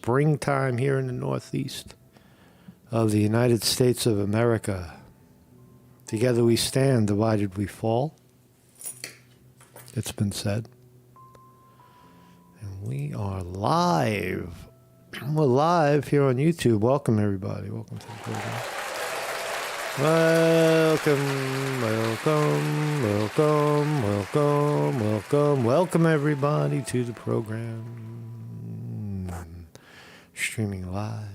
springtime here in the Northeast of the United States of America. Together we stand, divided we fall. It's been said. And we are live. We're live here on YouTube. Welcome, everybody. Welcome to the program. Welcome, everybody, to the program. Streaming live.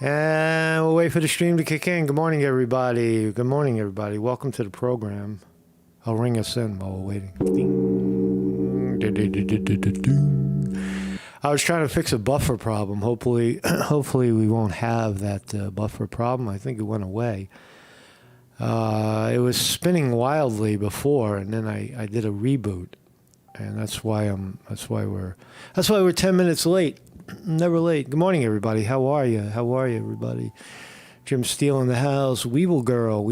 And we'll wait for the stream to kick in. Good morning, everybody. Welcome to the program. I'll ring us in while we're waiting. Ding. I was trying to fix a buffer problem. Hopefully we won't have that buffer problem. I think it went away. It was spinning wildly before, and then I did a reboot, and that's why we're 10 minutes late. Never late. Good morning, everybody. How are you, everybody? Jim Steele in the house. Weevil Girl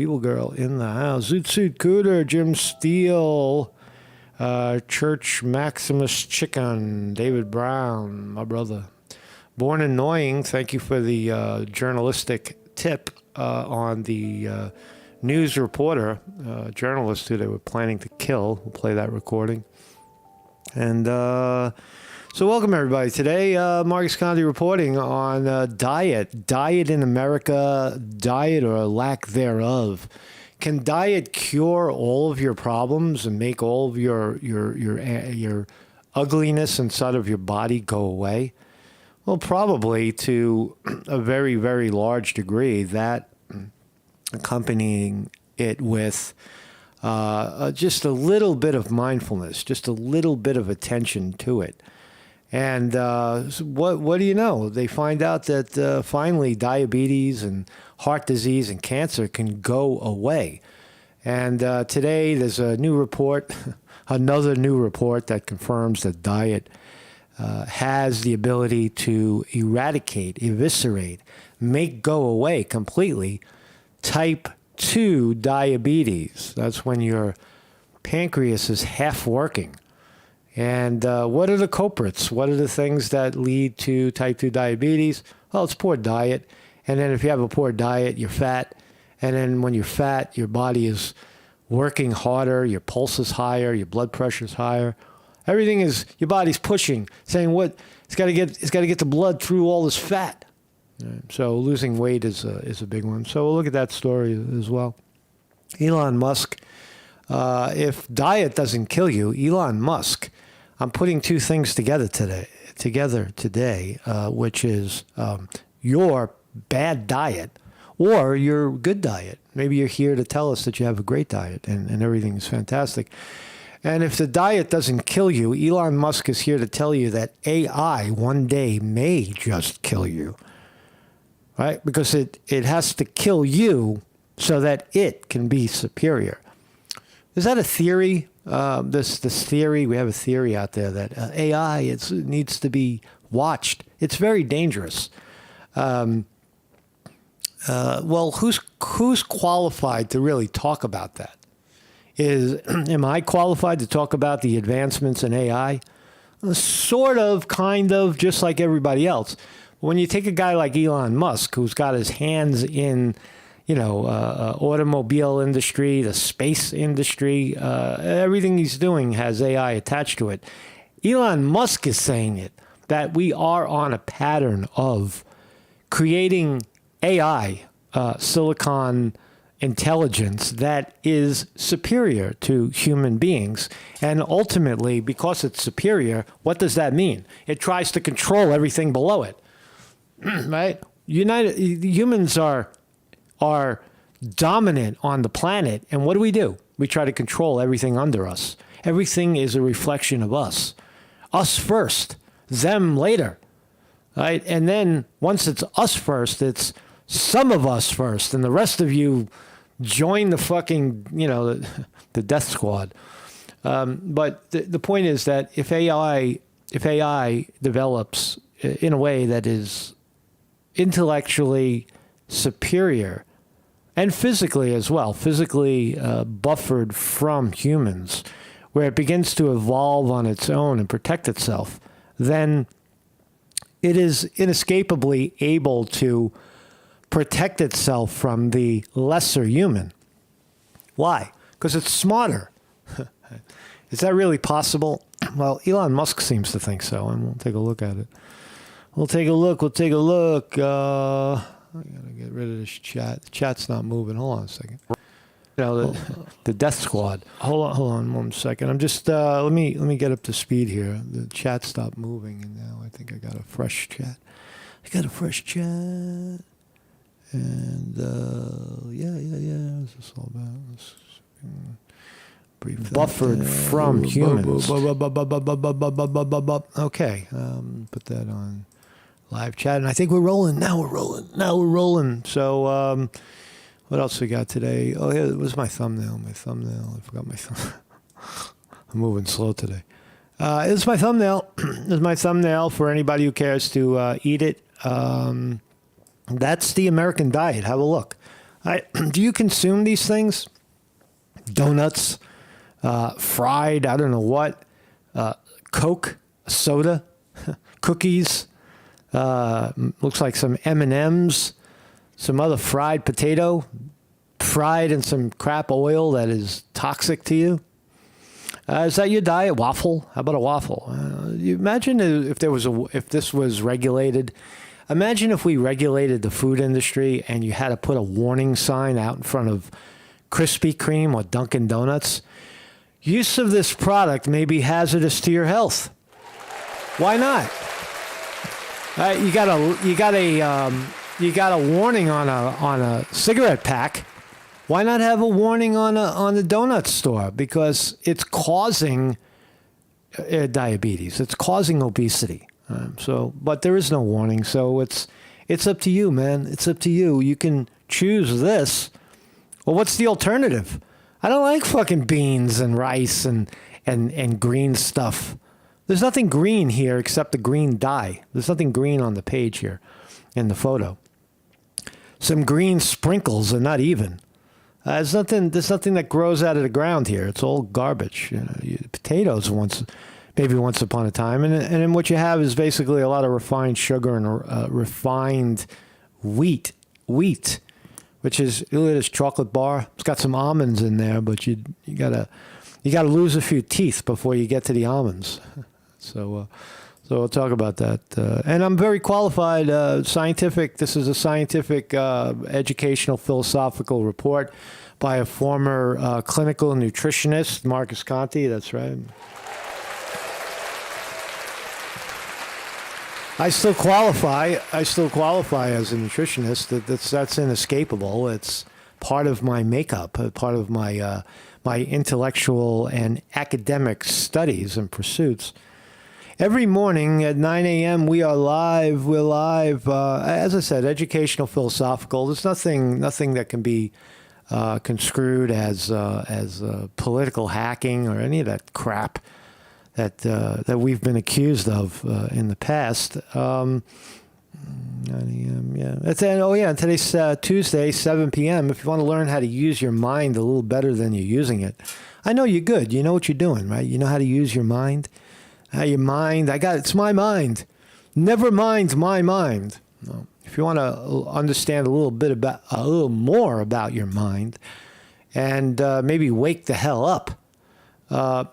in the house. Zoot Suit Cooter, Jim Steele. Church Maximus Chicken, David Brown, my brother. Born Annoying, thank you for the journalistic tip on the news reporter, journalist who they were planning to kill. We'll play that recording. And so welcome, everybody. Today, Marcus Condi reporting on diet in America, diet or lack thereof. Can diet cure all of your problems and make all of your ugliness inside of your body go away? Well, probably to a very, very large degree. That accompanying it with just a little bit of mindfulness, just a little bit of attention to it. And what do you know? They find out that finally diabetes and heart disease and cancer can go away. And today there's a new report, another new report that confirms that diet has the ability to eviscerate, make go away completely type 2 diabetes. That's when your pancreas is half working. And what are the culprits? What are the things that lead to type 2 diabetes? Well, it's poor diet. And then if you have a poor diet, you're fat. And then when you're fat, your body is working harder, your pulse is higher, your blood pressure is higher. Everything is, your body's pushing, saying it's got to get the blood through all this fat. So losing weight is a big one. So we'll look at that story as well. Elon Musk, if diet doesn't kill you, Elon Musk, I'm putting two things together today, which is your bad diet or your good diet. Maybe you're here to tell us that you have a great diet and everything is fantastic. And if the diet doesn't kill you, Elon Musk is here to tell you that AI one day may just kill you, right? Because it has to kill you so that it can be superior. Is that a theory? This theory, we have a theory out there that AI it needs to be watched. It's very dangerous. Well, who's qualified to really talk about that? Am I qualified to talk about the advancements in AI? Sort of, kind of, just like everybody else. When you take a guy like Elon Musk, who's got his hands in automobile industry, the space industry, everything he's doing has AI attached to it. Elon Musk is saying that we are on a pattern of creating AI, silicon intelligence that is superior to human beings. And ultimately, because it's superior, what does that mean? It tries to control everything below it, right? Humans are dominant on the planet. And what do? We try to control everything under us. Everything is a reflection of us. Us first, them later, right? And then once it's us first, it's some of us first, and the rest of you join the fucking, the death squad. But the point is that if AI develops in a way that is intellectually superior and physically as well, buffered from humans, where it begins to evolve on its own and protect itself, then it is inescapably able to protect itself from the lesser human. Why? Because it's smarter. Is that really possible? Well, Elon Musk seems to think so, and we'll take a look at it. We'll take a look. I gotta get rid of this chat. The chat's not moving. Hold on a second. The Death Squad. Hold on 1 second. I'm just let me get up to speed here. The chat stopped moving, and now I think I got a fresh chat. And yeah. What's this all about? Buffered from humans. Okay, put that on live chat, and I think we're rolling. Now we're rolling. So, what else we got today? Oh, yeah, it was my thumbnail. I forgot my thumbnail. I'm moving slow today. It's my thumbnail. It's my thumbnail for anybody who cares to eat it. That's the American diet. Have a look. Do you consume these things? Donuts, fried, I don't know what, Coke, soda, cookies, looks like some M&Ms, some other fried potato, fried in some crap oil that is toxic to you. Is that your diet? Waffle? How about a waffle? You imagine if this was regulated. Imagine if we regulated the food industry and you had to put a warning sign out in front of Krispy Kreme or Dunkin' Donuts. Use of this product may be hazardous to your health. Why not? You got a warning on a cigarette pack. Why not have a warning on the donut store? Because it's causing diabetes. It's causing obesity. But there is no warning. So it's up to you, man. It's up to you. You can choose this. Well, what's the alternative? I don't like fucking beans and rice and green stuff. There's nothing green here except the green dye. There's nothing green on the page here in the photo. Some green sprinkles and not even. There's nothing that grows out of the ground here. It's all garbage. Potatoes maybe once upon a time. And then what you have is basically a lot of refined sugar and refined wheat, which is, look at this chocolate bar. It's got some almonds in there, but you gotta lose a few teeth before you get to the almonds. So we'll talk about that. And I'm very qualified, scientific. This is a scientific, educational, philosophical report by a former clinical nutritionist, Marcus Conte. That's right. I still qualify as a nutritionist. That's inescapable. It's part of my makeup, part of my my intellectual and academic studies and pursuits. Every morning at 9 a.m. we are live. We're live. As I said, educational, philosophical. There's nothing that can be construed as political hacking or any of that crap that we've been accused of in the past. 9 a.m. Yeah. Today's Tuesday, 7 p.m. If you want to learn how to use your mind a little better than you're using it, I know you're good. You know what you're doing, right? You know how to use your mind. Your mind. It's my mind. Never mind my mind. No. If you want to understand a little more about your mind, and maybe wake the hell up.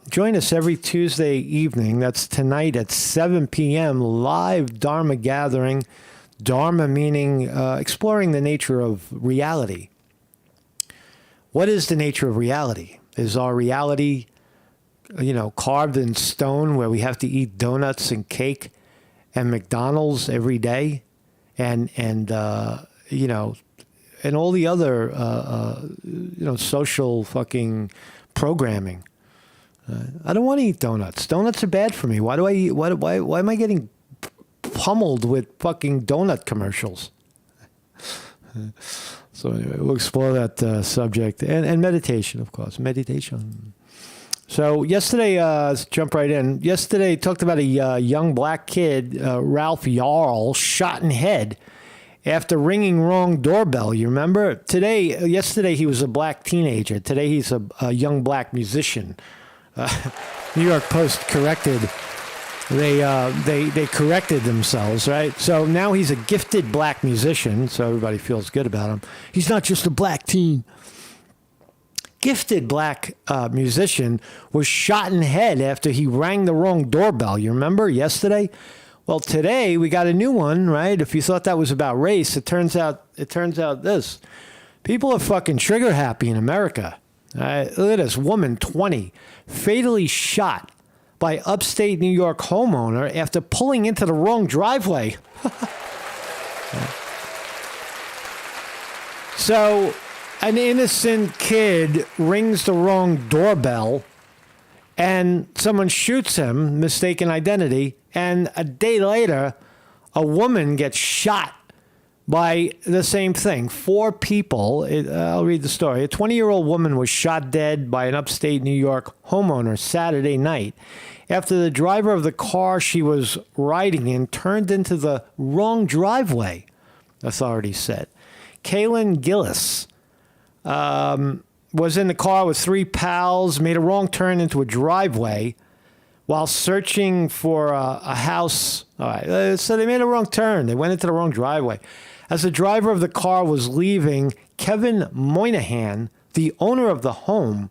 Join us every Tuesday evening. That's tonight at 7 p.m. live Dharma gathering. Dharma meaning exploring the nature of reality. What is the nature of reality? Is our reality, carved in stone where we have to eat donuts and cake and McDonald's every day, and all the other social fucking programming? I don't want to eat donuts. Donuts are bad for me. Why do I eat? Why am I getting pummeled with fucking donut commercials? So anyway, we'll explore that subject and meditation, of course. Meditation. So yesterday, let's jump right in. Yesterday, talked about a young black kid, Ralph Yarl, shot in head after ringing wrong doorbell. You remember? Yesterday, he was a black teenager. Today, he's a young black musician. New York Post corrected. They corrected themselves, right? So now he's a gifted black musician, so everybody feels good about him. He's not just a black teen. Gifted black musician was shot in the head after he rang the wrong doorbell. You remember yesterday? Well, today we got a new one, right? If you thought that was about race, it turns out this. People are fucking trigger happy in America. Look at this woman, 20, fatally shot by upstate New York homeowner after pulling into the wrong driveway. So, an innocent kid rings the wrong doorbell and someone shoots him, mistaken identity, and a day later, a woman gets shot by the same thing. 4 people, I'll read the story. A 20-year-old woman was shot dead by an upstate New York homeowner Saturday night after the driver of the car she was riding in turned into the wrong driveway, authorities said. Kaylin Gillis was in the car with 3 pals, made a wrong turn into a driveway while searching for a house. All right, so they made a wrong turn. They went into the wrong driveway. As the driver of the car was leaving, Kevin Moynihan, the owner of the home,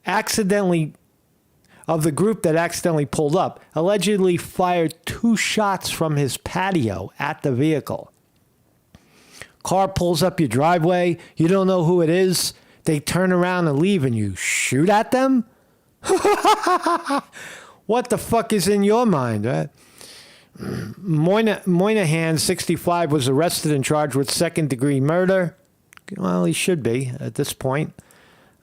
of the group that accidentally pulled up, allegedly fired 2 shots from his patio at the vehicle. Car pulls up your driveway. You don't know who it is. They turn around and leave, and you shoot at them? What the fuck is in your mind, right? Moynihan, 65, was arrested and charged with second-degree murder. Well, he should be at this point.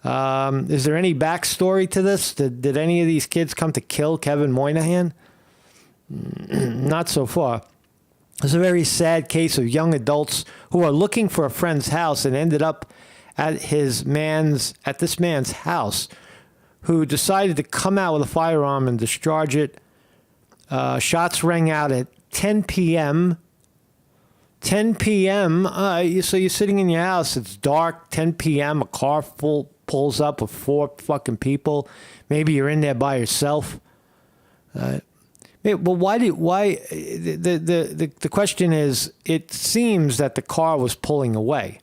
Is there any backstory to this? Did any of these kids come to kill Kevin Moynihan? Not so far. It's a very sad case of young adults who are looking for a friend's house and ended up at this man's house, who decided to come out with a firearm and discharge it. Shots rang out at 10 p.m. 10 p.m. So you're sitting in your house. It's dark. 10 p.m. A car pulls up with 4 fucking people. Maybe you're in there by yourself. But why? The question is, it seems that the car was pulling away.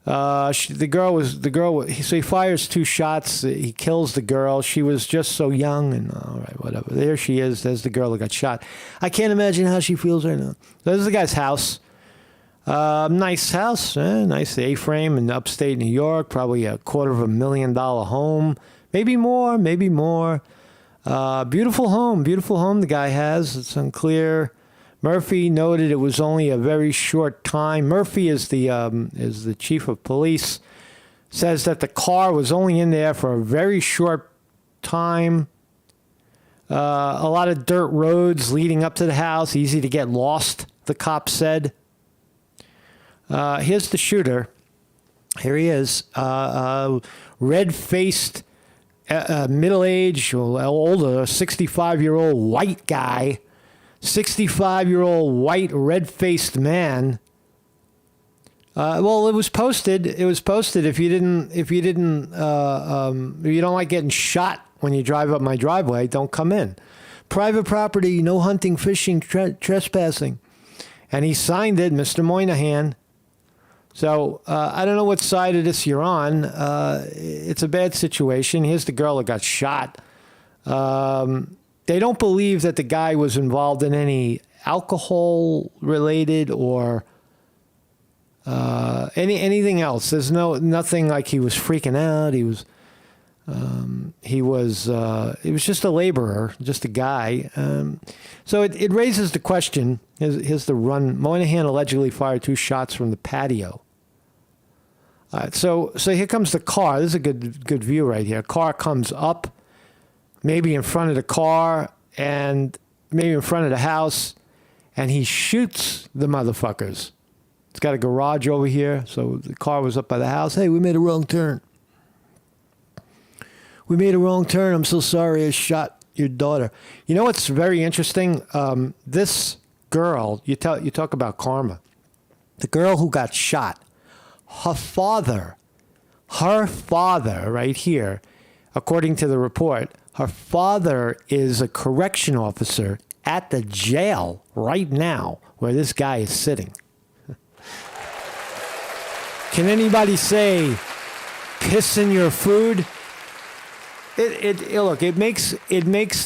So he fires 2 shots. He kills the girl. She was just so young, and all right, whatever. There she is. There's the girl that got shot. I can't imagine how she feels right now. This is the guy's house. Nice house, nice A-frame in upstate New York. Probably a $250,000 home, maybe more. Beautiful home the guy has. It's unclear. Murphy noted it was only a very short time. Murphy is the chief of police. Says that the car was only in there for a very short time. A lot of dirt roads leading up to the house, easy to get lost, the cop said. Here's the shooter. Here he is. Red-faced, middle-aged, older, 65-year-old white guy. 65-year-old white red-faced man. Well, it was posted. If you don't like getting shot when you drive up my driveway, don't come in. Private property, no hunting, fishing, trespassing. And he signed it, Mr. Moynihan. So I don't know what side of this you're on. It's a bad situation. Here's the girl that got shot. They don't believe that the guy was involved in any alcohol-related or anything else. There's nothing like he was freaking out. He was just a laborer, just a guy. So it raises the question. Here's the run. Moynihan allegedly fired 2 shots from the patio. All right, so here comes the car. This is a good view right here. Car comes up, maybe in front of the car and maybe in front of the house, and he shoots the motherfuckers. It's got a garage over here, so the car was up by the house. Hey, we made a wrong turn. I'm so sorry I shot your daughter. You know what's very interesting? This girl, you talk about karma. The girl who got shot, her father right here, according to the report, her father is a correction officer at the jail right now where this guy is sitting. Can anybody say piss in your food? Look, it makes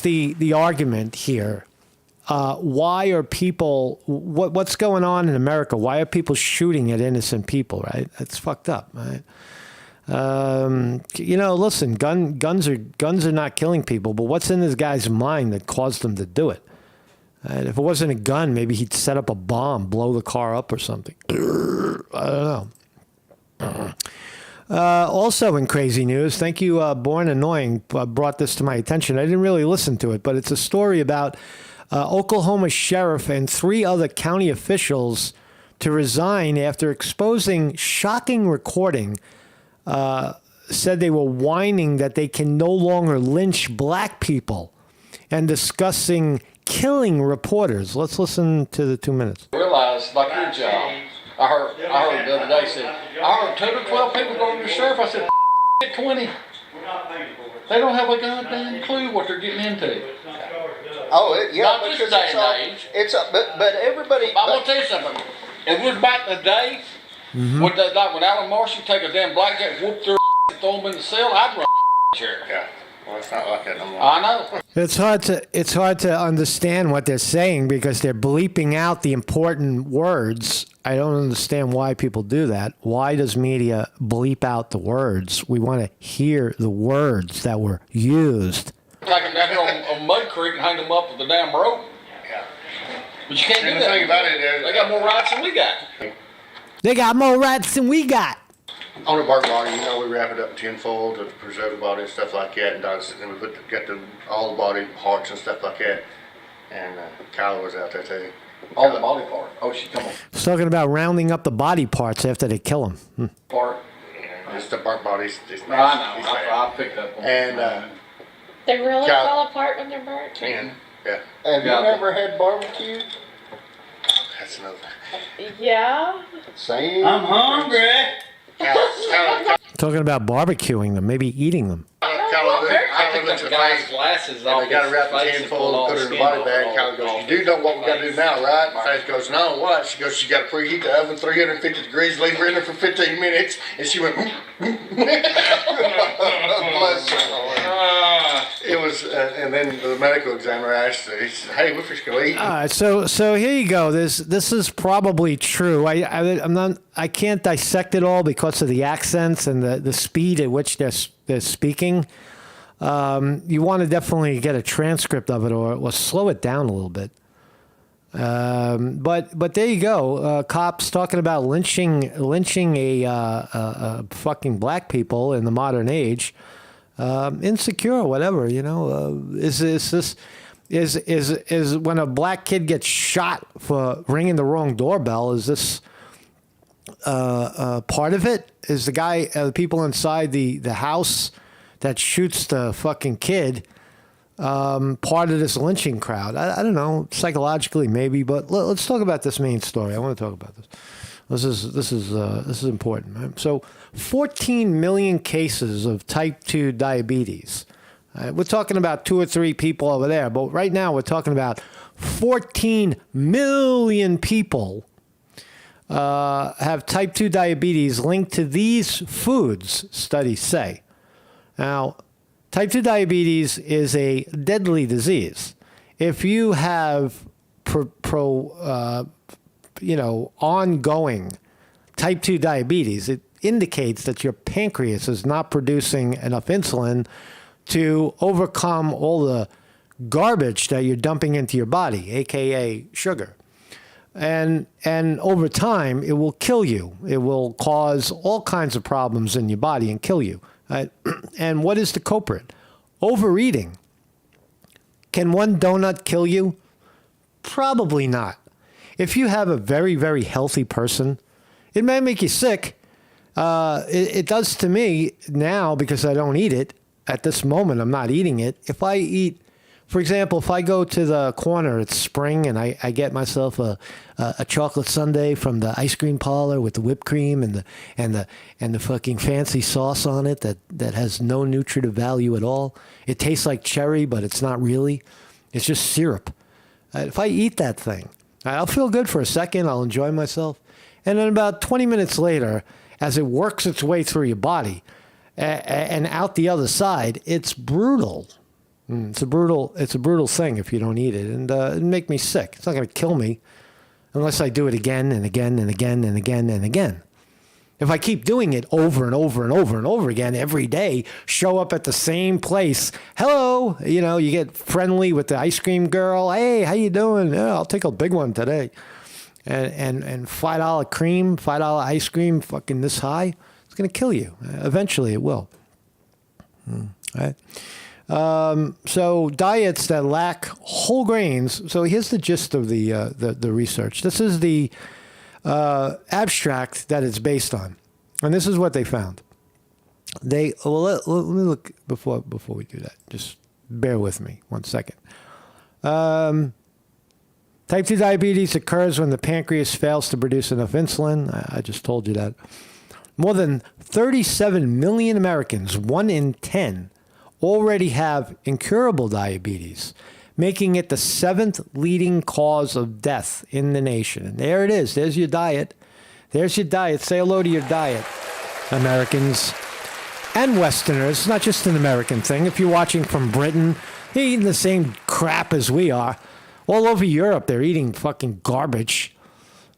the argument here. Why are people? What's going on in America? Why are people shooting at innocent people? Right? That's fucked up. Right? Listen, guns are not killing people, but what's in this guy's mind that caused him to do it? Right? If it wasn't a gun, maybe he'd set up a bomb, blow the car up or something. I don't know. Also in crazy news, thank you, Born Annoying, brought this to my attention. I didn't really listen to it, but it's a story about Oklahoma sheriff and 3 other county officials to resign after exposing shocking recording. Said they were whining that they can no longer lynch black people and discussing killing reporters. Let's listen to the 2 minutes. Realize, like your job, I heard the other day, said, I heard 10 or 12 people go to the sheriff. I said, 20. They don't have a goddamn clue what they're getting into. Oh, yeah, not this day and age. But everybody. I'm gonna tell you something. If it was back in the day, would they, like when Alan Marshall take a damn blackjack, whoop their and throw them in the cell, I'd run chair. Yeah. Well, it's not like that no more. I know. It's hard to understand what they're saying because they're bleeping out the important words. I don't understand why people do that. Why does media bleep out the words? We want to hear the words that were used. Take them down here on Mud Creek and hang them up with the damn rope. Yeah. But you can't do And that. the thing about it is, They got more rights than we got. They got more rights than we got. on a bark body, we wrap it up in tinfoil to preserve the body and stuff like that, and we got all the body parts and stuff like that. And Kyla was out there too. All the body part. Oh, she come on. It's talking about rounding up the body parts after they kill them. Part. Just the bark bodies. Just I know. I picked up on And They really Cal- fall apart when they're burnt? yeah. Have you Yeah. ever had barbecue? That's another. Yeah. Same. I'm hungry. Kyla Talking about barbecuing them, maybe eating them. I picked looks up at the guy's the face. glasses And off they got to his wrap the face and tinfoil pull all and put the it in the skin body off bag. all- Kyla goes, all you do know what we got to face. do now, right? And Faith goes, no, what? She goes, you got to preheat the oven 350 degrees, leave her in there for 15 minutes. And she went, bless her. It was, and then the medical examiner asked her, he said, hey, we're just going to eat. All right, so here you go. This is probably true. I can't dissect it all because of the accents and the speed at which they're speaking. You want to definitely get a transcript of it or slow it down a little bit. But there you go. Cops talking about lynching a fucking black people in the modern age. Insecure, whatever, is when a black kid gets shot for ringing the wrong doorbell, is this part of it? Is the people inside the house that shoots the fucking kid part of this lynching crowd? I don't know, psychologically maybe, but let's talk about this main story. I want to talk about this. This is important, right? So 14 million cases of type 2 diabetes. We're talking about 2 or 3 people over there, but right now we're talking about 14 million people have type 2 diabetes linked to these foods, studies say. Now, type 2 diabetes is a deadly disease. If you have ongoing type 2 diabetes, it indicates that your pancreas is not producing enough insulin to overcome all the garbage that you're dumping into your body, aka sugar. And over time, it will kill you. It will cause all kinds of problems in your body and kill you. And what is the culprit? Overeating. Can one donut kill you? Probably not. If you have a very, very healthy person, it may make you sick. It does to me now because I don't eat it. At this moment, I'm not eating it. If I eat For example, if I go to the corner, it's spring, and I get myself a chocolate sundae from the ice cream parlor with the whipped cream and the fucking fancy sauce on it that has no nutritive value at all. It tastes like cherry, but it's not really. It's just syrup. If I eat that thing, I'll feel good for a second. I'll enjoy myself. And then about 20 minutes later, as it works its way through your body and out the other side, it's brutal. It's a brutal thing if you don't eat it, and it'd make me sick. It's not going to kill me unless I do it again and again and again and again and again. If I keep doing it over and over and over and over again every day, show up at the same place. Hello, you get friendly with the ice cream girl. Hey, how you doing? Yeah, I'll take a big one today. And $5 cream, $5 ice cream, fucking this high. It's going to kill you. Eventually, it will. All right. So diets that lack whole grains. So here's the gist of the research. This is the abstract that it's based on, and this is what they found. Let me look before we do that. Just bear with me 1 second. Type 2 diabetes occurs when the pancreas fails to produce enough insulin. I just told you that. More than 37 million Americans, 1 in 10, already have incurable diabetes, making it the 7th leading cause of death in the nation. And there it is. There's your diet. There's your diet. Say hello to your diet, Americans and Westerners. It's not just an American thing. If you're watching from Britain, they're eating the same crap as we are. All over Europe, they're eating fucking garbage.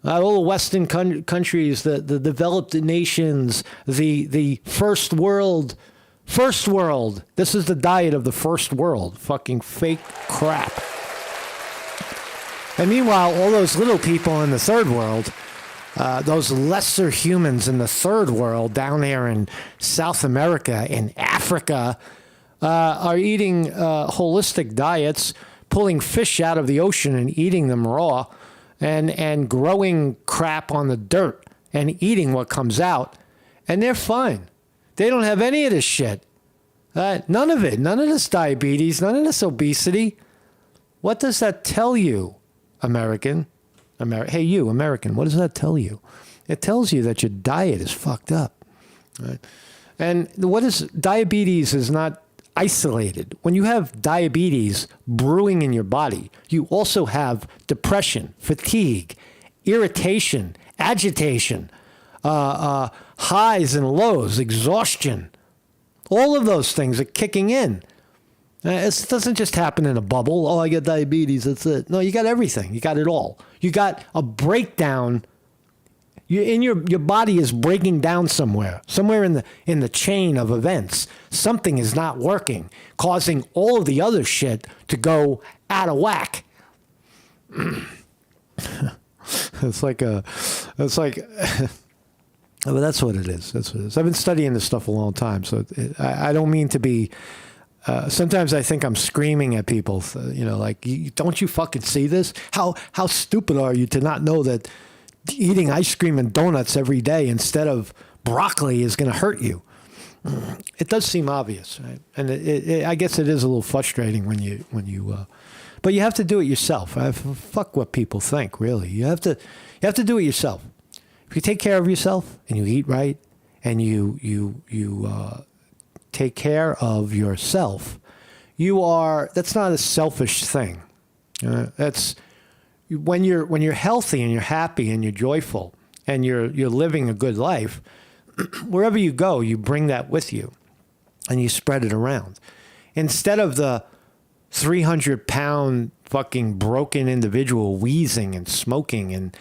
All the Western countries, the developed nations, the first world. This is the diet of the first world. Fucking fake crap. And meanwhile, all those little people in the third world, those lesser humans in the third world down there in South America, in Africa, are eating holistic diets, pulling fish out of the ocean and eating them raw, and growing crap on the dirt and eating what comes out. And they're fine. They don't have any of this shit. None of it. None of this diabetes. None of this obesity. What does that tell you, American? Hey, you, American, what does that tell you? It tells you that your diet is fucked up. Right? And diabetes is not isolated. When you have diabetes brewing in your body, you also have depression, fatigue, irritation, agitation, highs and lows, exhaustion. All of those things are kicking in. It doesn't just happen in a bubble. Oh, I got diabetes, that's it. No, you got everything. You got it all. You got a breakdown. Your body is breaking down somewhere in the chain of events. Something is not working, causing all of the other shit to go out of whack. It's like, but that's what it is. That's what it is. I've been studying this stuff a long time, so I don't mean to be. Sometimes I think I'm screaming at people, like, don't you fucking see this? How stupid are you to not know that eating ice cream and donuts every day instead of broccoli is going to hurt you? It does seem obvious, right? And I guess it is a little frustrating when you, but you have to do it yourself. Fuck what people think, really. You have to do it yourself. If you take care of yourself and you eat right and you take care of yourself, that's not a selfish thing. That's when you're healthy and you're happy and you're joyful and you're living a good life. Wherever you go, you bring that with you and you spread it around. Instead of the 300-pound fucking broken individual wheezing and smoking and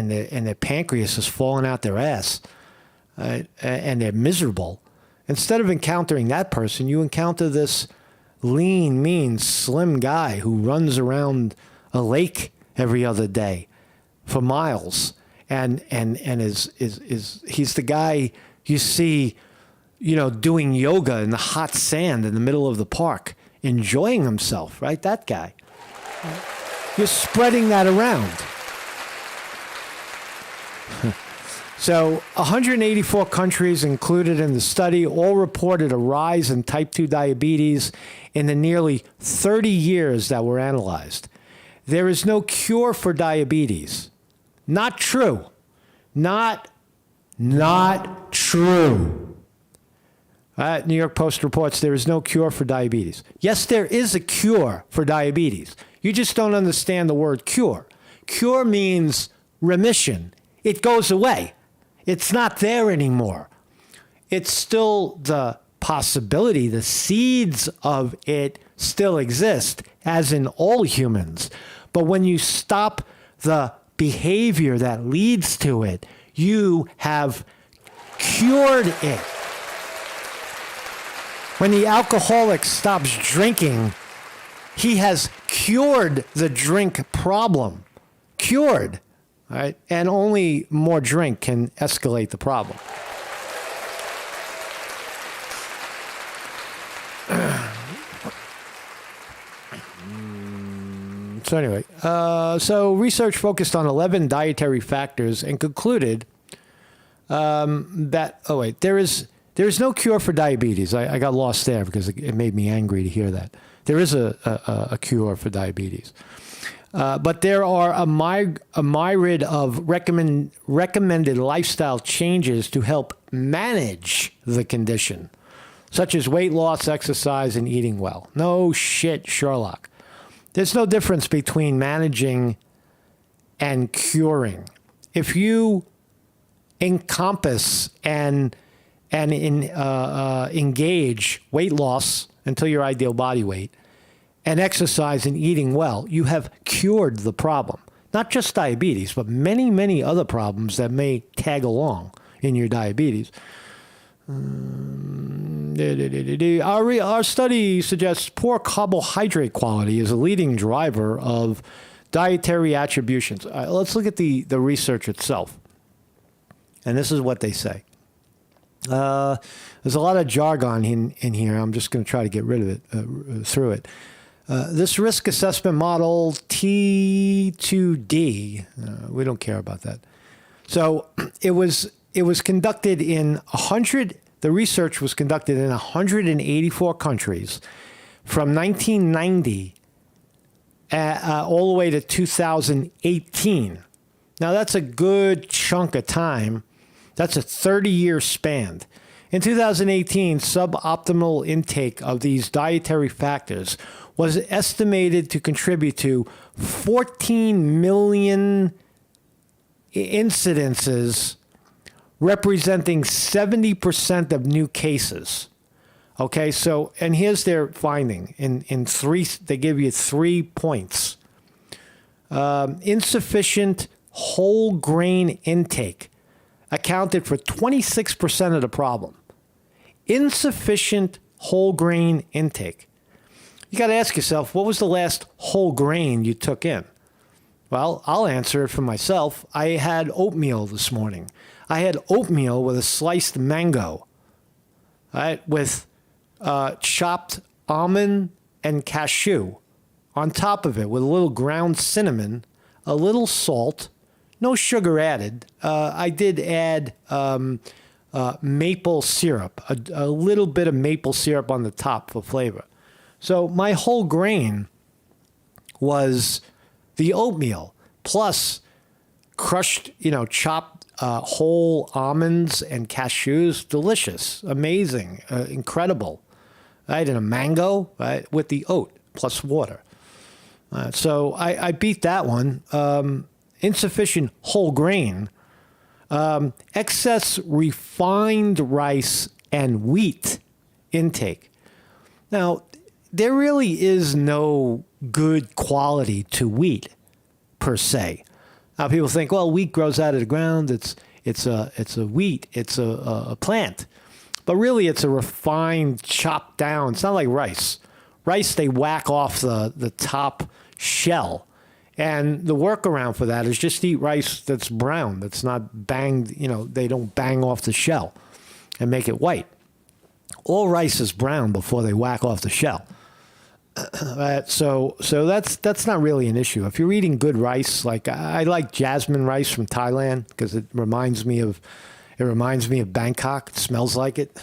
their pancreas is falling out their ass, and they're miserable. Instead of encountering that person, you encounter this lean, mean, slim guy who runs around a lake every other day for miles, and he's the guy you see, doing yoga in the hot sand in the middle of the park, enjoying himself, right? That guy. You're spreading that around. So 184 countries included in the study all reported a rise in type 2 diabetes in the nearly 30 years that were analyzed. There is no cure for diabetes. Not true. Not true. New York Post reports there is no cure for diabetes. Yes, there is a cure for diabetes. You just don't understand the word cure. Cure means remission. It goes away. It's not there anymore. It's still the possibility, the seeds of it still exist, as in all humans. But when you stop the behavior that leads to it, you have cured it. When the alcoholic stops drinking, he has cured the drink problem. Cured. Right? And only more drink can escalate the problem. So anyway, so research focused on 11 dietary factors and concluded that, there is no cure for diabetes. I got lost there because it made me angry to hear that. There is a cure for diabetes. But there are a myriad of recommended lifestyle changes to help manage the condition, such as weight loss, exercise, and eating well. No shit, Sherlock. There's no difference between managing and curing. If you encompass and engage weight loss until your ideal body weight, and exercise and eating well, you have cured the problem. Not just diabetes, but many, many other problems that may tag along in your diabetes. Our study suggests poor carbohydrate quality is a leading driver of dietary attributions. Let's look at the research itself. And this is what they say. There's a lot of jargon in here. I'm just going to try to get rid of it, through it. This risk assessment model, T2D, we don't care about that. So it was conducted in the research was conducted in 184 countries from 1990 all the way to 2018. Now that's a good chunk of time. That's a 30-year span. In 2018, suboptimal intake of these dietary factors was estimated to contribute to 14 million incidences, representing 70% of new cases. Okay, so, and here's their finding. In three, they give you 3 points. Insufficient whole grain intake accounted for 26% of the problem. Insufficient whole grain intake. You got to ask yourself, what was the last whole grain you took in? Well, I'll answer it for myself. I had oatmeal this morning. I had oatmeal with a sliced mango, right, with chopped almond and cashew on top of it with a little ground cinnamon, a little salt, no sugar added. I did add maple syrup, a little bit of maple syrup on the top for flavor. So my whole grain was the oatmeal plus crushed, chopped whole almonds and cashews. Delicious, amazing, incredible. Right, and a mango, right, with the oat plus water. So I beat that one. Insufficient whole grain, excess refined rice and wheat intake. Now, there really is no good quality to wheat per se. Now, people think, well, wheat grows out of the ground. It's a wheat. It's a plant. But really, it's a refined, chopped down. It's not like rice. Rice, they whack off the top shell. And the workaround for that is just eat rice that's brown, that's not banged, they don't bang off the shell and make it white. All rice is brown before they whack off the shell. So that's not really an issue. If you're eating good rice, like I like jasmine rice from Thailand because it reminds me of Bangkok. It smells like it.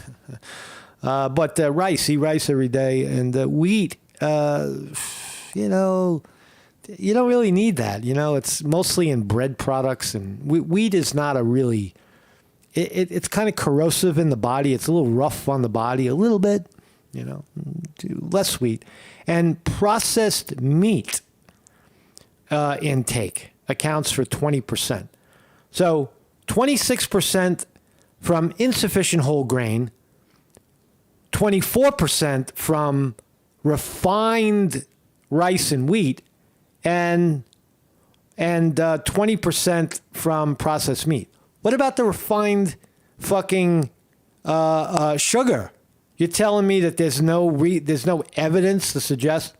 But rice, eat rice every day, and wheat. You know, you don't really need that. You know, it's mostly in bread products, and wheat is not a really. It's kind of corrosive in the body. It's a little rough on the body, a little bit. You know, less sweet. And processed meat intake accounts for 20%. So 26% from insufficient whole grain, 24% from refined rice and wheat, and 20% from processed meat. What about the refined fucking sugar? You're telling me that there's no evidence to suggest?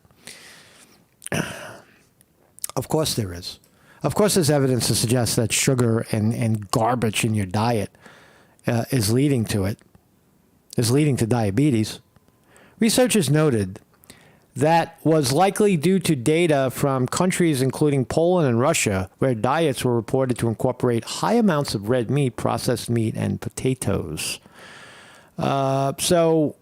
Of course there is. Of course there's evidence to suggest that sugar and garbage in your diet is leading to diabetes. Researchers noted that was likely due to data from countries including Poland and Russia, where diets were reported to incorporate high amounts of red meat, processed meat, and potatoes. So,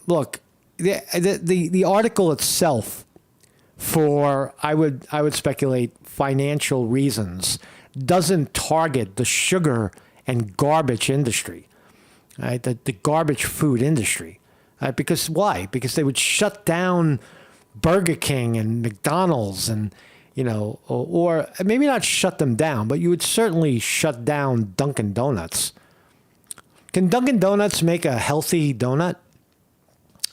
look, the article itself, for I would speculate financial reasons, doesn't target the sugar and garbage industry, right? The garbage food industry, right? Because why? Because they would shut down Burger King and McDonald's, and or maybe not shut them down, but you would certainly shut down Dunkin' Donuts. Can Dunkin' Donuts make a healthy donut?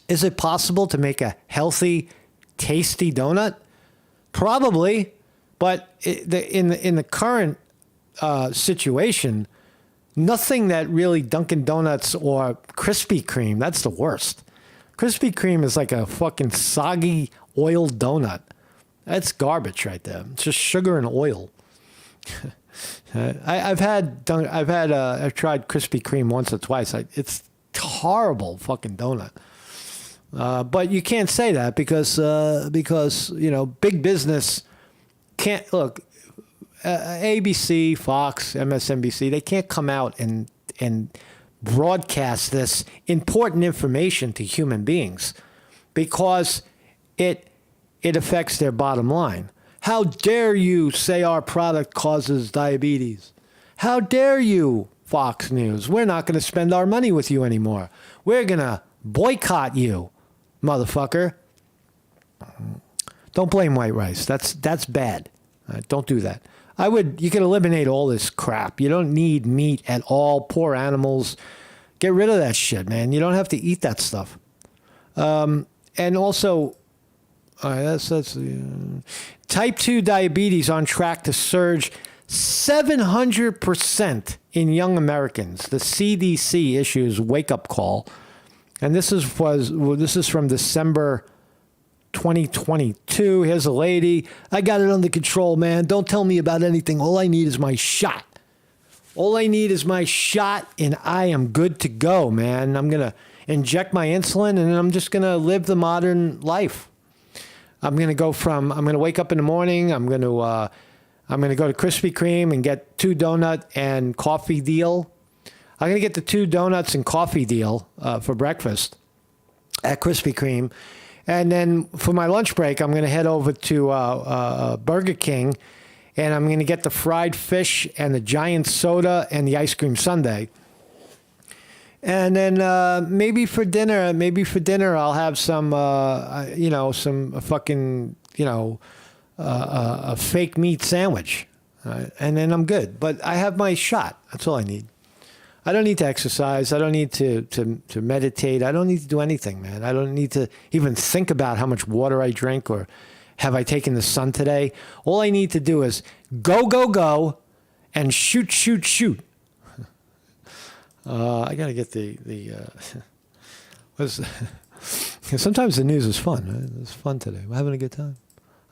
Is it possible to make a healthy, tasty donut? Probably, but in the current situation, nothing that really Dunkin' Donuts or Krispy Kreme, that's the worst. Krispy Kreme is like a fucking soggy, oiled donut. That's garbage right there. It's just sugar and oil. I've tried Krispy Kreme once or twice. It's horrible fucking donut. But you can't say that because big business can't look. ABC, Fox, MSNBC, they can't come out and broadcast this important information to human beings because it affects their bottom line. How dare you say our product causes diabetes? How dare you, Fox News? We're not going to spend our money with you anymore. We're going to boycott you, motherfucker. Don't blame white rice. That's bad. Don't do that. You can eliminate all this crap. You don't need meat at all. Poor animals. Get rid of that shit, man. You don't have to eat that stuff. And also, type 2 diabetes on track to surge 700% in young Americans. The CDC issues wake-up call. And this is from December 2022. Here's a lady. I got it under control, man. Don't tell me about anything. All I need is my shot. And I am good to go, man. I'm going to inject my insulin, and I'm just going to live the modern life. I'm going to wake up in the morning. I'm going to go to Krispy Kreme and get 2 donut and coffee deal. I'm going to get the 2 donuts and coffee deal for breakfast at Krispy Kreme. And then for my lunch break, I'm going to head over to Burger King, and I'm going to get the fried fish and the giant soda and the ice cream sundae. And then maybe for dinner, I'll have some, some fucking, a fake meat sandwich. And then I'm good. But I have my shot. That's all I need. I don't need to exercise. I don't need to meditate. I don't need to do anything, man. I don't need to even think about how much water I drink or have I taken the sun today. All I need to do is go, and shoot. I got to get sometimes the news is fun. Right? It's fun today. We're having a good time.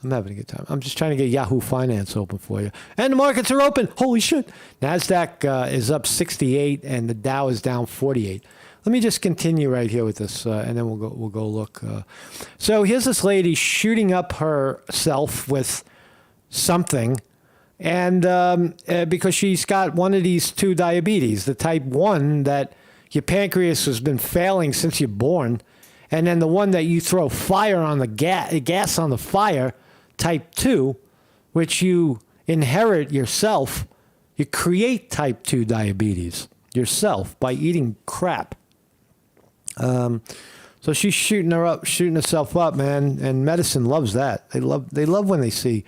I'm having a good time. I'm just trying to get Yahoo Finance open for you. And the markets are open. Holy shit. NASDAQ is up 68 and the Dow is down 48. let me just continue right here with this, and then we'll go look. So here's this lady shooting up herself with something, and because she's got one of these two diabetes, the type 1 that your pancreas has been failing since you're born, and then the one that you throw fire on the gas on the fire, type 2, which you inherit yourself. You create type 2 diabetes yourself by eating crap. So she's shooting herself up, man, and medicine loves that. They love when they see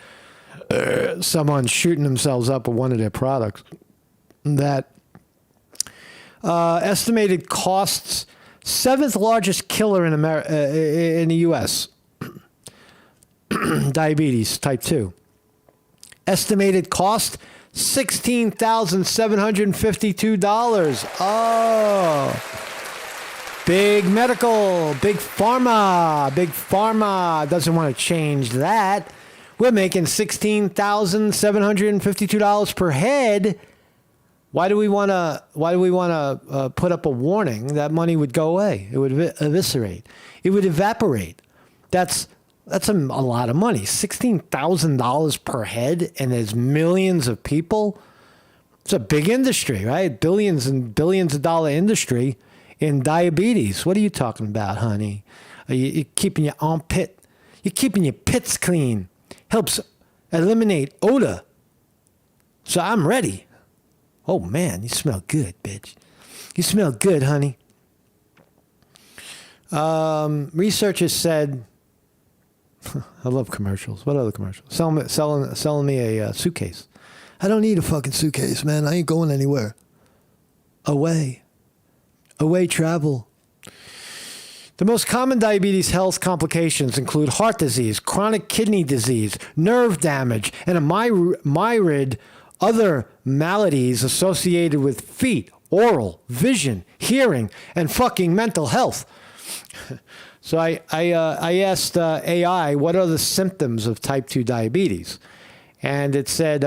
someone shooting themselves up with one of their products. That estimated costs 7th largest killer in in the U.S. Diabetes type 2. Estimated cost $16,752. Oh. Big medical, big pharma doesn't want to change that. We're making $16,752 per head. Why do we want to put up a warning that money would go away? It would eviscerate. It would evaporate. That's a lot of money. $16,000 per head, and there's millions of people. It's a big industry, right? Billions and billions of dollar industry in diabetes. What are you talking about, honey? You're keeping your armpit. You're keeping your pits clean. Helps eliminate odor. So I'm ready. Oh, man, you smell good, bitch. You smell good, honey. Researchers said, I love commercials. What other commercials? Selling me a suitcase. I don't need a fucking suitcase, man. I ain't going anywhere. Away travel. The most common diabetes health complications include heart disease, chronic kidney disease, nerve damage, and a myriad other maladies associated with feet, oral, vision, hearing, and fucking mental health. So I asked AI, what are the symptoms of type 2 diabetes? And it said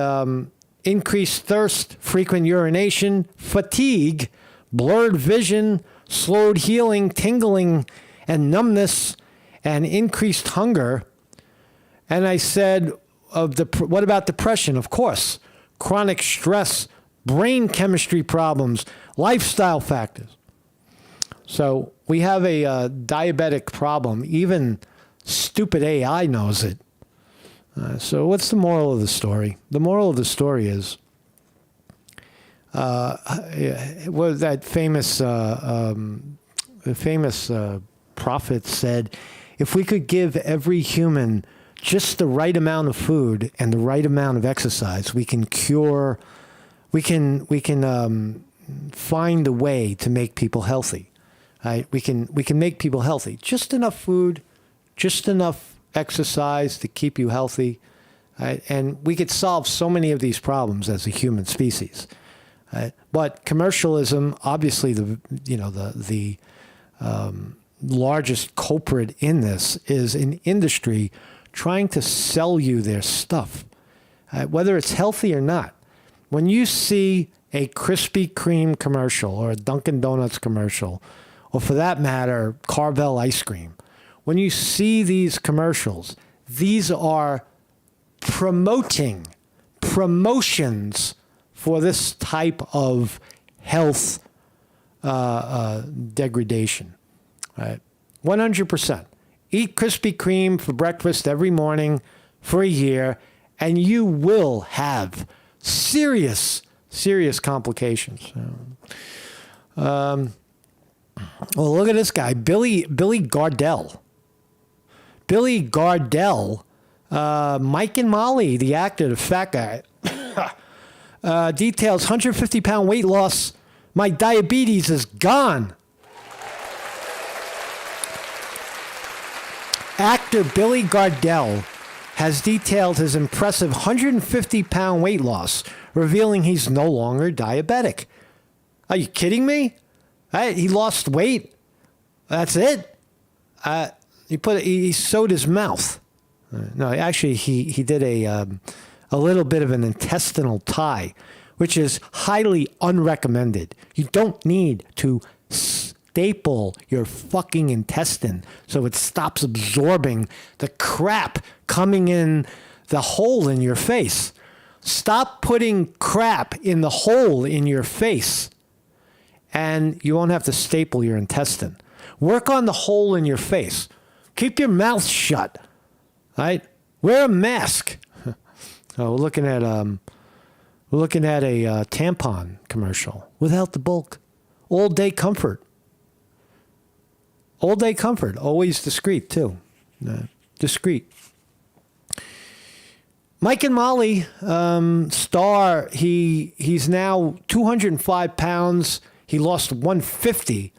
increased thirst, frequent urination, fatigue, blurred vision, slowed healing, tingling, and numbness, and increased hunger. And I said, what about depression? Of course. Chronic stress, brain chemistry problems, lifestyle factors. So we have a diabetic problem. Even stupid AI knows it. So what's the moral of the story? The moral of the story is, what that famous prophet said, if we could give every human just the right amount of food and the right amount of exercise, we can find a way to make people healthy. Right? We can make people healthy. Just enough food, just enough exercise to keep you healthy, right? And we could solve so many of these problems as a human species. Right? But commercialism, obviously, the largest culprit in this is an industry trying to sell you their stuff, whether it's healthy or not. When you see a Krispy Kreme commercial or a Dunkin' Donuts commercial, or for that matter, Carvel ice cream, when you see these commercials, these are promotions for this type of health degradation. Right? 100%. Eat Krispy Kreme for breakfast every morning for a year, and you will have serious complications. Well, look at this guy, Billy Gardell. Billy Gardell, Mike and Molly, the actor, the fat guy, details 150-pound weight loss. My diabetes is gone. Actor Billy Gardell has detailed his impressive 150-pound weight loss, revealing he's no longer diabetic. Are you kidding me? He lost weight. That's it. He sewed his mouth. No, actually, he did a little bit of an intestinal tie, which is highly unrecommended. You don't need to staple your fucking intestine so it stops absorbing the crap coming in the hole in your face. Stop putting crap in the hole in your face, and you won't have to staple your intestine. Work on the hole in your face. Keep your mouth shut. Right? Wear a mask. Oh, we're looking at a tampon commercial without the bulk. All day comfort. All day comfort. Always discreet too. Discreet. Mike and Molly, star. He's now 205 pounds. He lost 150.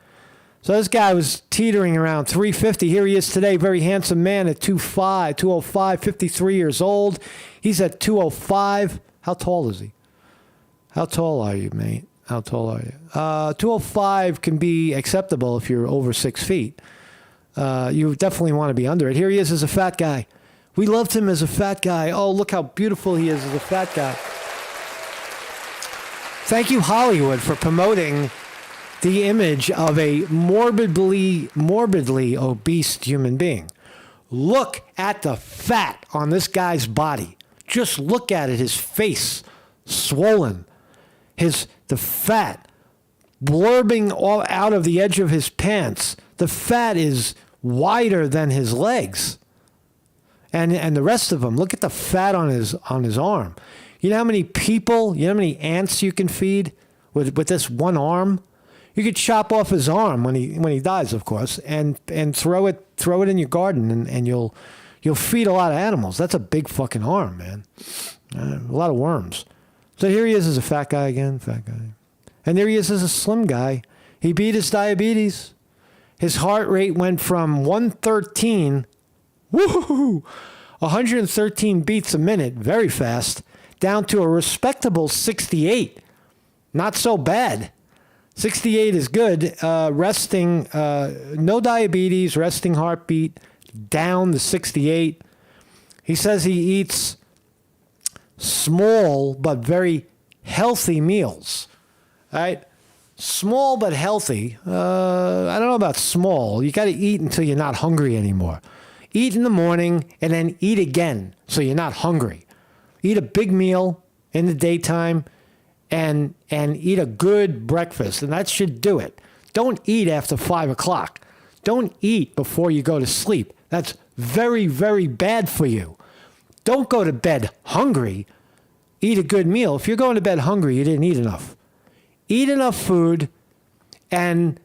So this guy was teetering around 350. Here he is today, very handsome man at 205, 53 years old. He's at 205. How tall is he? How tall are you, mate? How tall are you? 205 can be acceptable if you're over 6 feet. You definitely want to be under it. Here he is as a fat guy. We loved him as a fat guy. Oh, look how beautiful he is as a fat guy. Thank you, Hollywood, for promoting the image of a morbidly obese human being. Look at the fat on this guy's body. Just look at it. His face swollen. The fat blurbing all out of the edge of his pants. The fat is wider than his legs. And the rest of him. Look at the fat on his arm. You know how many people, you know how many ants you can feed with this one arm? You could chop off his arm when he dies, of course, and throw it in your garden, and you'll feed a lot of animals. That's a big fucking arm, man. A lot of worms. So here he is as a fat guy again, fat guy. And there he is as a slim guy. He beat his diabetes. His heart rate went from 113, 113 beats a minute, very fast, down to a respectable 68. Not so bad. 68 is good. Resting, no diabetes, resting heartbeat, down to 68. He says he eats small but very healthy meals. Right? Small but healthy. I don't know about small. You got to eat until you're not hungry anymore. Eat in the morning and then eat again so you're not hungry. Eat a big meal in the daytime and eat a good breakfast, and that should do it. Don't eat after 5 o'clock. Don't eat before you go to sleep. That's very, very bad for you. Don't go to bed hungry. Eat a good meal. If you're going to bed hungry, you didn't eat enough. Eat enough food and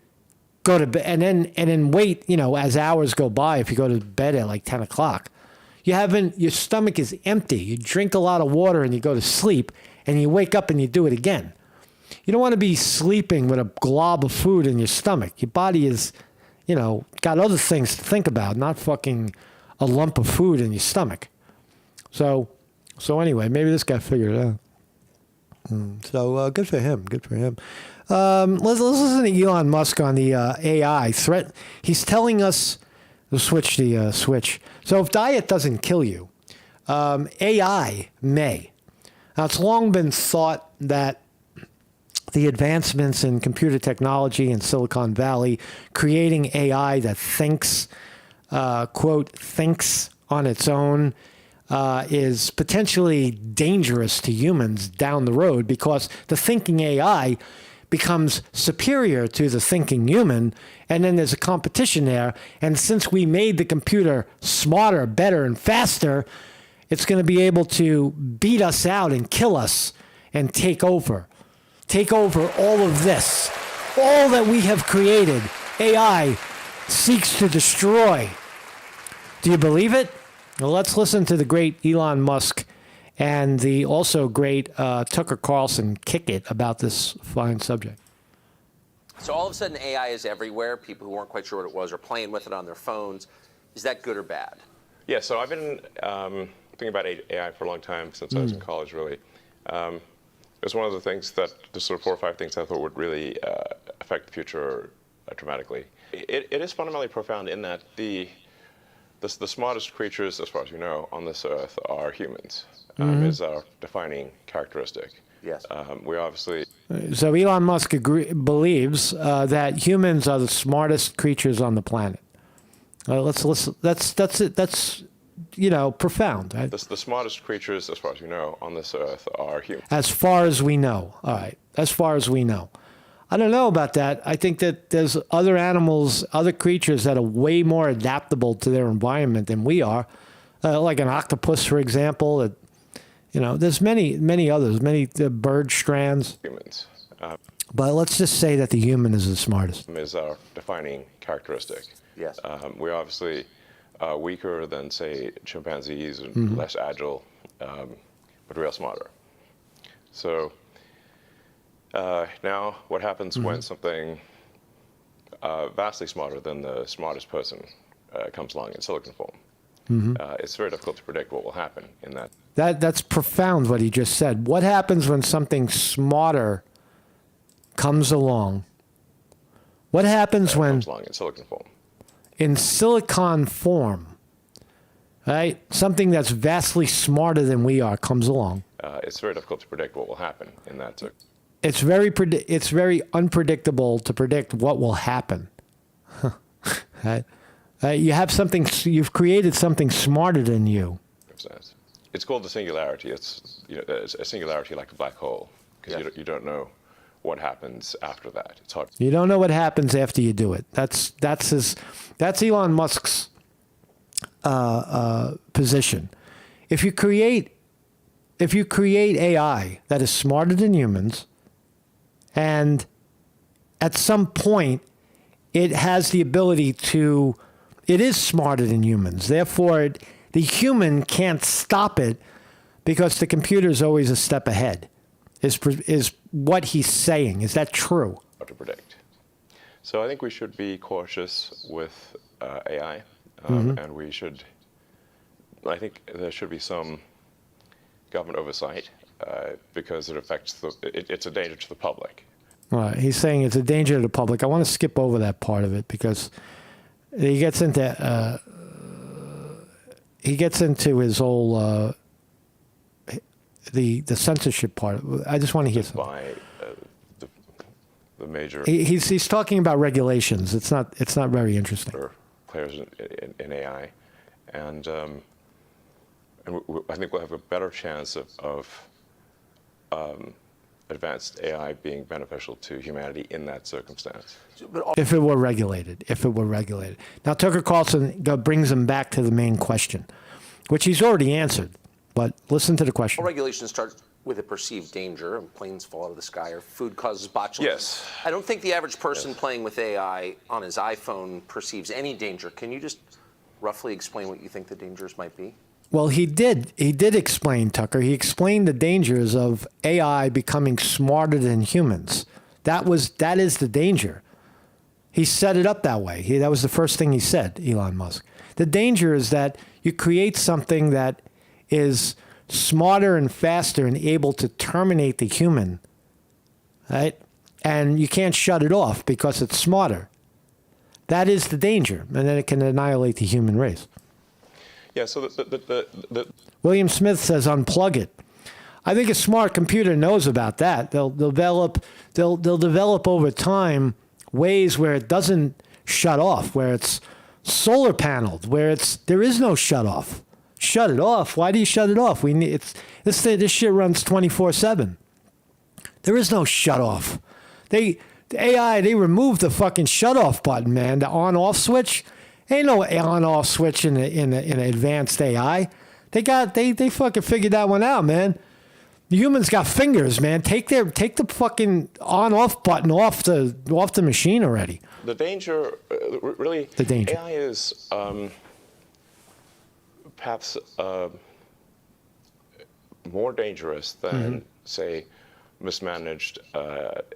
go to bed, and then wait, as hours go by. If you go to bed at like 10 o'clock, your stomach is empty. You drink a lot of water and you go to sleep, and you wake up and you do it again. You don't want to be sleeping with a glob of food in your stomach. Your body is, got other things to think about, not fucking a lump of food in your stomach. So anyway, maybe this guy figured it out. So good for him. Good for him. Let's listen to Elon Musk on the AI threat. He's telling us to switch the switch. So if diet doesn't kill you, AI may. Now, it's long been thought that the advancements in computer technology in Silicon Valley, creating AI that thinks, quote, thinks on its own, is potentially dangerous to humans down the road, because the thinking AI becomes superior to the thinking human, and then there's a competition there. And since we made the computer smarter, better, and faster, it's going to be able to beat us out and kill us and take over all of this. All that we have created, AI seeks to destroy. Do you believe it? Well, let's listen to the great Elon Musk and the also great Tucker Carlson kick it about this fine subject. So all of a sudden AI is everywhere. People who weren't quite sure what it was are playing with it on their phones. Is that good or bad? Yeah, so I've been thinking about AI for a long time, since I was in college, really. It was one of the things that, the sort of 4 or 5 things I thought would really affect the future dramatically. It is fundamentally profound in that the smartest creatures, as far as you know, on this earth are humans, is our defining characteristic. Yes. We obviously So Elon Musk believes that humans are the smartest creatures on the planet. Let's listen. That's it. That's profound. Right? the smartest creatures, as far as we know, on this earth are humans. As far as we know. All right. As far as we know. I don't know about that. I think that there's other animals, other creatures that are way more adaptable to their environment than we are, like an octopus, for example. There's many others, many bird strands. Humans But let's just say that the human is the smartest. is our defining characteristic. Yes. We're obviously weaker than, say, chimpanzees and less agile, but we are smarter. So now what happens when something vastly smarter than the smartest person comes along in silicon form? It's very difficult to predict what will happen in that. That's profound what he just said. What happens when something smarter comes along? What happens when comes along in silicon form. in silicon form, right? Something that's vastly smarter than we are comes along. It's very difficult to predict what will happen in that. It's very unpredictable to predict what will happen. Right? You've created something smarter than you. It's called the singularity. It's a singularity like a black hole, because Yes. you don't know what happens after that. It's hard. You don't know what happens after you do it. That's Elon Musk's position. If you create AI that is smarter than humans, and at some point it has the ability to, it is smarter than humans. Therefore, the human can't stop it because the computer is always a step ahead. Is what he's saying. Is that true? Hard to predict. So I think we should be cautious with AI, and I think there should be some government oversight because it affects it's a danger to the public. Right. He's saying it's a danger to the public. I want to skip over that part of it because he gets into his whole the censorship part. I just want to hear something. By the major He's talking about regulations. It's not very interesting. players in AI, and I think we'll have a better chance of advanced AI being beneficial to humanity in that circumstance. If it were regulated. Now, Tucker Carlson brings him back to the main question, which he's already answered. But listen to the question. All regulations start with a perceived danger, and planes fall out of the sky, or food causes botulism. Yes. I don't think the average person playing with AI on his iPhone perceives any danger. Can you just roughly explain what you think the dangers might be? Well, he did explain, Tucker. He explained the dangers of AI becoming smarter than humans. That is the danger. He set it up that way. That was the first thing he said, Elon Musk. The danger is that you create something that is smarter and faster and able to terminate the human, right? And you can't shut it off because it's smarter. That is the danger, and then it can annihilate the human race. Yeah. So the William Smith says unplug it. I think a smart computer knows about that. They'll develop over time ways where it doesn't shut off, where it's solar paneled, where there is no shut off. Shut it off. Why do you shut it off? This shit runs 24/7. There is no shut off. The AI, they removed the fucking shut off button, man. The on off switch. Ain't no on off switch in advanced AI. They fucking figured that one out, man. The humans got fingers, man. Take the fucking on off button off the machine already. the danger, really, The danger. AI is perhaps more dangerous than, say, mismanaged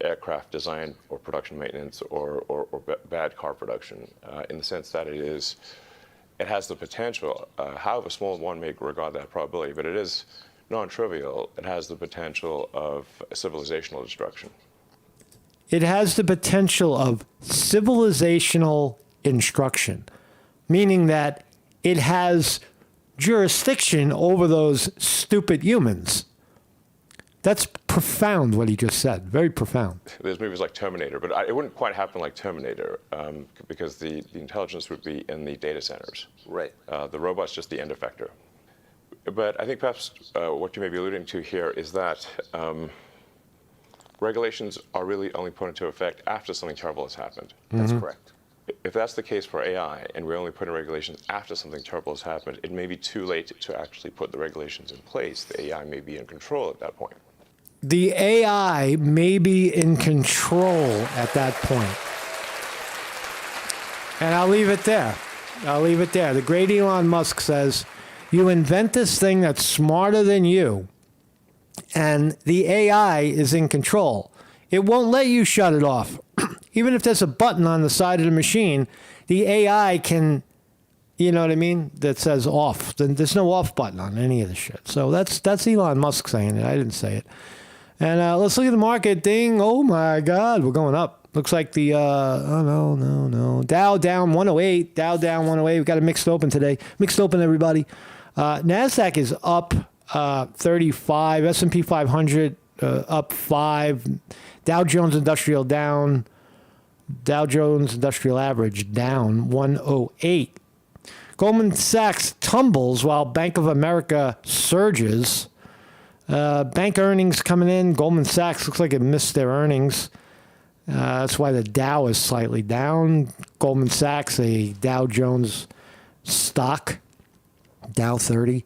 aircraft design or production maintenance or bad car production, in the sense that it has the potential, however small one may regard that probability, but it is non-trivial. It has the potential of civilizational destruction. It has the potential of civilizational instruction, meaning that it has jurisdiction over those stupid humans. That's profound what he just said. Very profound. There's movies like Terminator, but it wouldn't quite happen like Terminator because the intelligence would be in the data centers. Right. The robot's just the end effector. But I think perhaps what you may be alluding to here is that regulations are really only put into effect after something terrible has happened. That's correct. If that's the case for AI, and we're only putting regulations after something terrible has happened, it may be too late to actually put the regulations in place. The AI may be in control at that point. The AI may be in control at that point. And I'll leave it there. I'll leave it there. The great Elon Musk says, you invent this thing that's smarter than you, and the AI is in control. It won't let you shut it off. Even if there's a button on the side of the machine, the AI can, you know what I mean, that says off. Then there's no off button on any of the shit. So that's Elon Musk saying it. I didn't say it. And let's look at the market. Ding. Oh, my God. We're going up. Looks like the, no. Dow down 108. Dow down 108. We got a mixed open today. Mixed open, everybody. NASDAQ is up 35. S&P 500 up 5. Dow Jones Industrial down. Dow Jones Industrial Average down 108. Goldman Sachs tumbles while Bank of America surges. Bank earnings coming in. Goldman Sachs looks like it missed their earnings. That's why the Dow is slightly down. Goldman Sachs, a Dow Jones stock. Dow 30.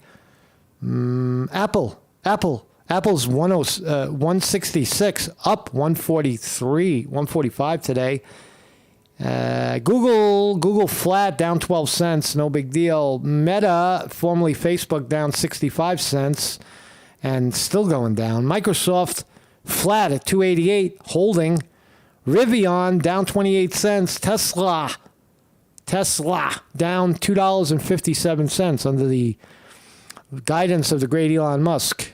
Apple's 166, up 145 today. Google flat, down 12 cents, no big deal. Meta, formerly Facebook, down 65 cents and still going down. Microsoft flat at 288, holding. Rivian down 28 cents. Tesla down $2.57 under the guidance of the great Elon Musk.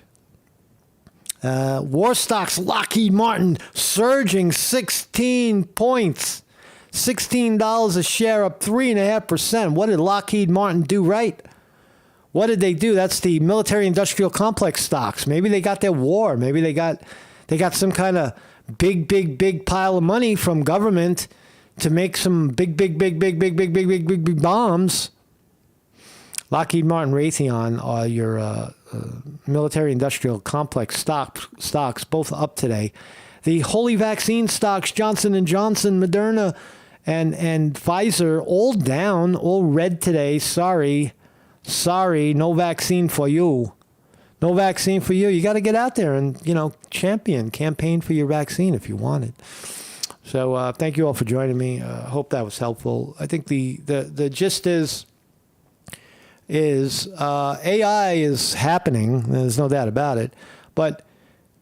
War stocks, Lockheed Martin surging 16 points. $16 a share, up 3.5%. What did Lockheed Martin do right? What did they do? That's the military industrial complex stocks. Maybe they got their war. Maybe they got some kind of big pile of money from government to make some big bombs. Lockheed Martin, Raytheon are your military industrial complex stocks, both up today. The holy vaccine stocks, Johnson & Johnson, Moderna, and Pfizer, all down, all red today. Sorry, no vaccine for you. No vaccine for you. You got to get out there and, campaign for your vaccine if you want it. So thank you all for joining me. I hope that was helpful. I think the gist is AI is happening. There's no doubt about it. But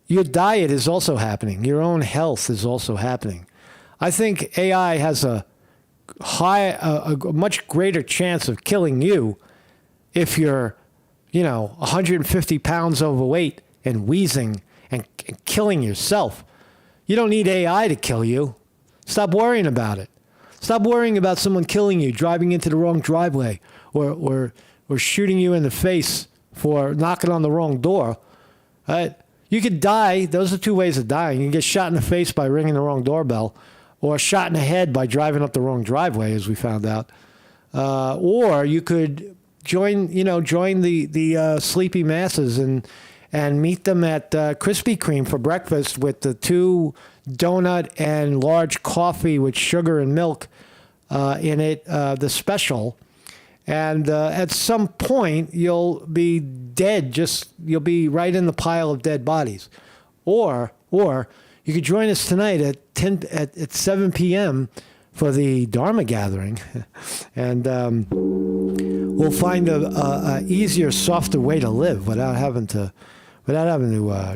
your diet is also happening. Your own health is also happening. I think AI has a much greater chance of killing you if you're, 150 pounds overweight and wheezing and killing yourself. You don't need AI to kill you. Stop worrying about it. Stop worrying about someone killing you, driving into the wrong driveway, or shooting you in the face for knocking on the wrong door. Right? You could die. Those are two ways of dying. You can get shot in the face by ringing the wrong doorbell, or shot in the head by driving up the wrong driveway, as we found out. Or you could join the sleepy masses and meet them at Krispy Kreme for breakfast with the 2 donut and large coffee with sugar and milk in it, the special. And at some point, you'll be dead. You'll be right in the pile of dead bodies. Or you could join us tonight at 7 p.m. for the Dharma gathering, and we'll find a easier, softer way to live without having to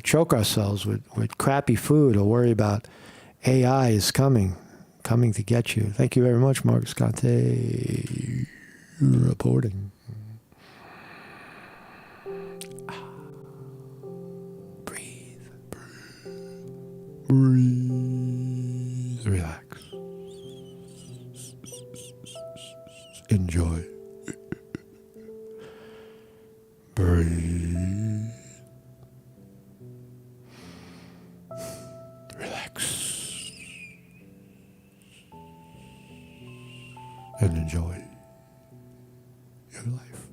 choke ourselves with crappy food or worry about AI is coming to get you. Thank you very much, Mark Scante, reporting. Breathe. Relax. Enjoy. Breathe. and enjoy your life.